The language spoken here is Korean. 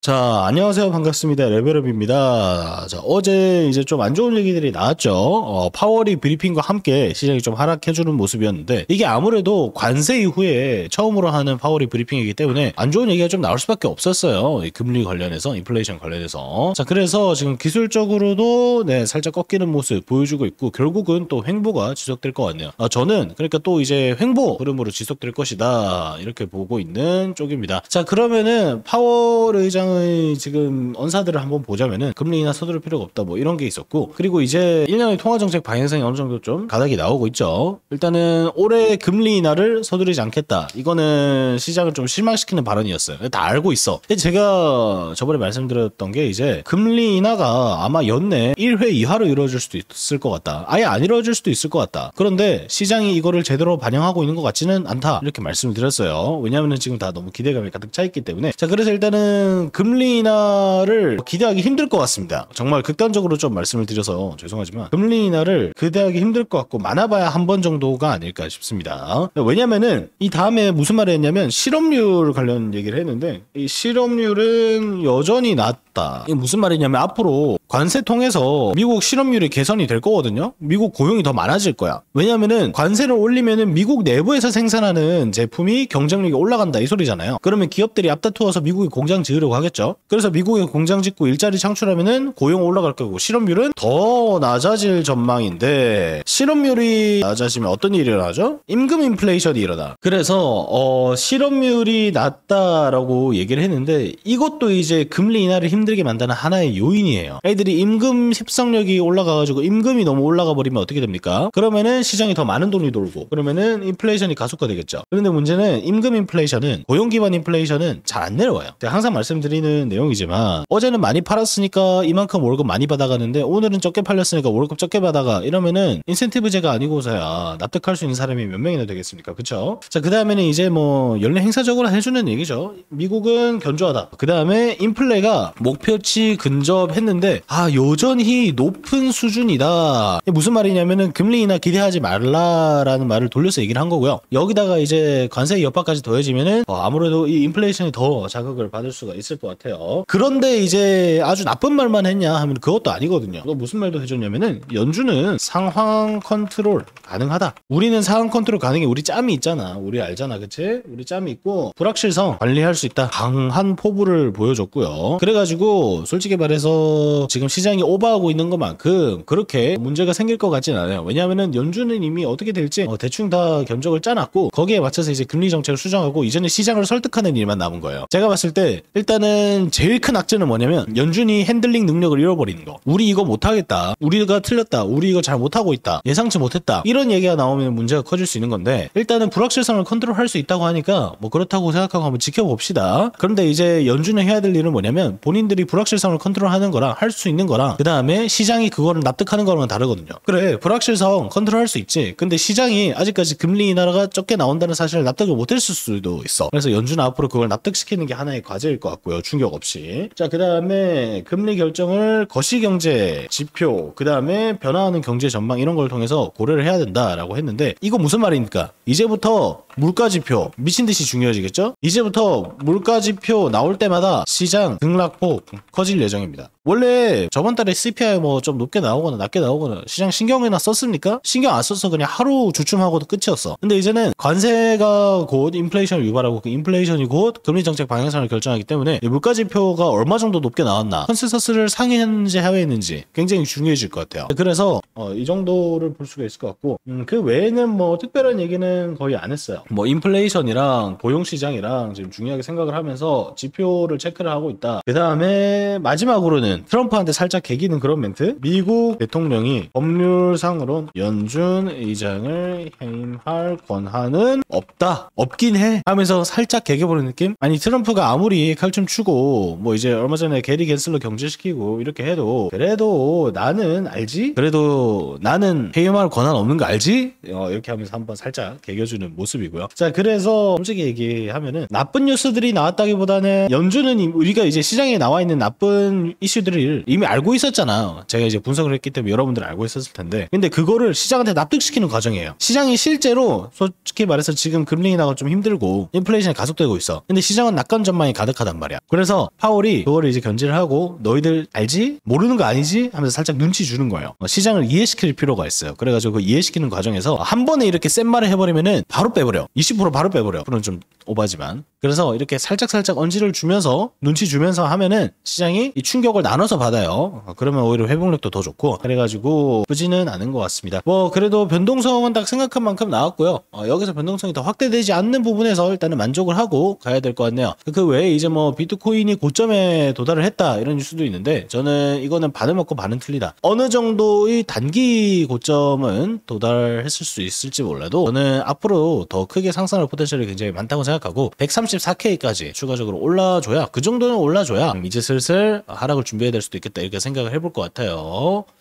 자, 안녕하세요. 반갑습니다. 레벨업입니다. 자, 어제 이제 좀 안 좋은 얘기들이 나왔죠. 파월이 브리핑과 함께 시장이 좀 하락해주는 모습이었는데, 이게 아무래도 관세 이후에 처음으로 하는 파월이 브리핑이기 때문에 안 좋은 얘기가 좀 나올 수밖에 없었어요. 이 금리 관련해서, 인플레이션 관련해서. 자, 그래서 지금 기술적으로도 살짝 꺾이는 모습 보여주고 있고, 결국은 또 횡보가 지속될 것 같네요. 저는 그러니까 또 이제 횡보 흐름으로 지속될 것이다, 이렇게 보고 있는 쪽입니다. 자, 그러면은 파월 의장의 지금 언사들을 한번 보자면은 금리 인하 서두를 필요가 없다, 뭐 이런 게 있었고, 그리고 이제 1년의 통화정책 방향성이 어느 정도 좀 가닥이 나오고 있죠. 일단은 올해 금리 인하를 서두르지 않겠다, 이거는 시장을 좀 실망시키는 발언이었어요. 다 알고 있어. 제가 저번에 말씀드렸던 게 이제 금리 인하가 아마 연내 1회 이하로 이루어질 수도 있을 것 같다, 아예 안 이루어질 수도 있을 것 같다. 그런데 시장이 이거를 제대로 반영하고 있는 것 같지는 않다, 이렇게 말씀을 드렸어요. 왜냐하면 지금 다 너무 기대감이 가득 차 있기 때문에. 자, 그래서 일단은 금리 인하를 기대하기 힘들 것 같습니다. 정말 극단적으로 좀 말씀을 드려서 죄송하지만 금리 인하를 기대하기 힘들 것 같고, 많아봐야 한 번 정도가 아닐까 싶습니다. 왜냐면은 이 다음에 무슨 말을 했냐면 실업률 관련 얘기를 했는데, 이 실업률은 여전히 낮다. 이게 무슨 말이냐면 앞으로 관세 통해서 미국 실업률이 개선이 될 거거든요. 미국 고용이 더 많아질 거야. 왜냐면은 관세를 올리면은 미국 내부에서 생산하는 제품이 경쟁력이 올라간다, 이 소리잖아요. 그러면 기업들이 앞다투어서 미국에 공장 지으려고 하겠죠. 그래서 미국에 공장 짓고 일자리 창출하면은 고용 올라갈 거고, 실업률은 더 낮아질 전망인데, 실업률이 낮아지면 어떤 일이 일어나죠? 임금 인플레이션이 일어나. 그래서 실업률이 낮다라고 얘기를 했는데, 이것도 이제 금리 인하를 힘들게 만드는 하나의 요인이에요. 애들이 임금 협상력이 올라가가지고 임금이 너무 올라가 버리면 어떻게 됩니까? 그러면은 시장이 더 많은 돈이 돌고, 그러면은 인플레이션이 가속화되겠죠. 그런데 문제는 임금 인플레이션은, 고용 기반 인플레이션은 잘 안 내려와요. 제가 항상 말씀드리는 내용이지만, 어제는 많이 팔았으니까 이만큼 월급 많이 받아가는데 오늘은 적게 팔렸으니까 월급 적게 받아가, 이러면은 인센티브제가 아니고서야 납득할 수 있는 사람이 몇 명이나 되겠습니까? 그쵸? 자, 그 다음에는 이제 뭐 연례 행사적으로 해주는 얘기죠. 미국은 견조하다. 그 다음에 인플레가 목표치 근접했는데 여전히 높은 수준이다. 무슨 말이냐면은 금리 인하 기대하지 말라라는 말을 돌려서 얘기를 한 거고요. 여기다가 이제 관세 여파까지 더해지면은 아무래도 이 인플레이션이 더 자극을 받을 수가 있을 것 같아요. 그런데 이제 아주 나쁜 말만 했냐 하면 그것도 아니거든요. 또 무슨 말도 해줬냐면은, 연준은 상황 컨트롤 가능하다. 우리는 상황 컨트롤 가능해. 우리 짬이 있잖아. 우리 알잖아, 그치? 우리 짬이 있고 불확실성 관리할 수 있다, 강한 포부를 보여줬고요. 그래가지고 솔직히 말해서 지금 시장이 오버하고 있는 것만큼 그렇게 문제가 생길 것 같진 않아요. 왜냐하면은 연준은 이미 어떻게 될지 대충 다 견적을 짜놨고, 거기에 맞춰서 이제 금리 정책을 수정하고 이제는 시장을 설득하는 일만 남은 거예요. 제가 봤을 때 일단은 제일 큰 악재는 뭐냐면, 연준이 핸들링 능력을 잃어버리는 거. 우리 이거 못하겠다, 우리가 틀렸다, 우리 이거 잘 못하고 있다, 예상치 못했다, 이런 얘기가 나오면 문제가 커질 수 있는 건데, 일단은 불확실성을 컨트롤할 수 있다고 하니까 뭐 그렇다고 생각하고 한번 지켜봅시다. 그런데 이제 연준이 해야 될 일은 뭐냐면, 본인들이 불확실성을 컨트롤하는 거랑 할 수 있는 거랑, 그 다음에 시장이 그거를 납득하는 거랑은 다르거든요. 그래, 불확실성 컨트롤할 수 있지. 근데 시장이 아직까지 금리 인하가 적게 나온다는 사실을 납득을 못했을 수도 있어. 그래서 연준은 앞으로 그걸 납득시키는 게 하나의 과제일 것 같고요, 충격 없이. 자, 그 다음에 금리 결정을 거시경제 지표, 그 다음에 변화하는 경제 전망, 이런 걸 통해서 고려를 해야 된다라고 했는데, 이거 무슨 말입니까? 이제부터 물가지표 미친듯이 중요해지겠죠? 이제부터 물가지표 나올 때마다 시장 등락폭 커질 예정입니다. 원래 저번 달에 CPI 뭐 좀 높게 나오거나 낮게 나오거나 시장 신경이나 썼습니까? 신경 안 써서 그냥 하루 주춤하고도 끝이었어. 근데 이제는 관세가 곧 인플레이션을 유발하고, 그 인플레이션이 곧 금리 정책 방향성을 결정하기 때문에 외물가지표가 얼마 정도 높게 나왔나, 컨센서스를 상회했는지 하회했는지 굉장히 중요해질 것 같아요. 그래서 이 정도를 볼 수가 있을 것 같고, 그 외에는 뭐 특별한 얘기는 거의 안 했어요. 뭐 인플레이션이랑 고용시장이랑 지금 중요하게 생각을 하면서 지표를 체크를 하고 있다. 그 다음에 마지막으로는 트럼프한테 살짝 개기는 그런 멘트. 미국 대통령이 법률상으론 연준 의장을 해임할 권한은 없다, 없긴 해 하면서 살짝 개겨보는 느낌? 아니, 트럼프가 아무리 칼춤 추고 뭐 이제 얼마 전에 게리 겐슬러 경질시키고 이렇게 해도, 그래도 나는 알지? 그래도 나는 해임할 권한 없는 거 알지? 이렇게 하면서 한번 살짝 개겨주는 모습이고요. 자, 그래서 솔직히 얘기하면은 나쁜 뉴스들이 나왔다기보다는, 연준은 우리가 이제 시장에 나와 있는 나쁜 이슈 이슈들을 이미 알고 있었잖아요. 제가 이제 분석을 했기 때문에 여러분들은 알고 있었을 텐데. 근데 그거를 시장한테 납득시키는 과정이에요. 시장이 실제로 솔직히 말해서 지금 금리 인하가 좀 힘들고 인플레이션이 가속되고 있어. 근데 시장은 낙관 전망이 가득하단 말이야. 그래서 파월이 그거를 이제 견제를 하고 너희들 알지? 모르는 거 아니지? 하면서 살짝 눈치 주는 거예요. 시장을 이해시킬 필요가 있어요. 그래가지고 그 이해시키는 과정에서 한 번에 이렇게 센 말을 해버리면은 바로 빼버려. 20% 바로 빼버려. 그건 좀 오바지만. 그래서 이렇게 살짝 언지를 주면서 눈치 주면서 하면은 시장이 이 충격을 나눠서 받아요. 그러면 오히려 회복력도 더 좋고 그래가지고 나쁘지는 않은 것 같습니다. 뭐 그래도 변동성은 딱 생각한 만큼 나왔고요. 여기서 변동성이 더 확대되지 않는 부분에서 일단은 만족을 하고 가야 될 것 같네요. 그 외에 이제 뭐 비트코인이 고점에 도달을 했다 이런 뉴스도 있는데 저는 이거는 반은 맞고 반은 틀리다. 어느 정도의 단기 고점은 도달했을 수 있을지 몰라도 저는 앞으로 더 크게 상승할 포텐셜이 굉장히 많다고 생각하고 134K까지 추가적으로 올라줘야 그 정도는 올라줘야 이제 슬슬 하락을 준비해야 될 수도 있겠다 이렇게 생각을 해볼 것 같아요.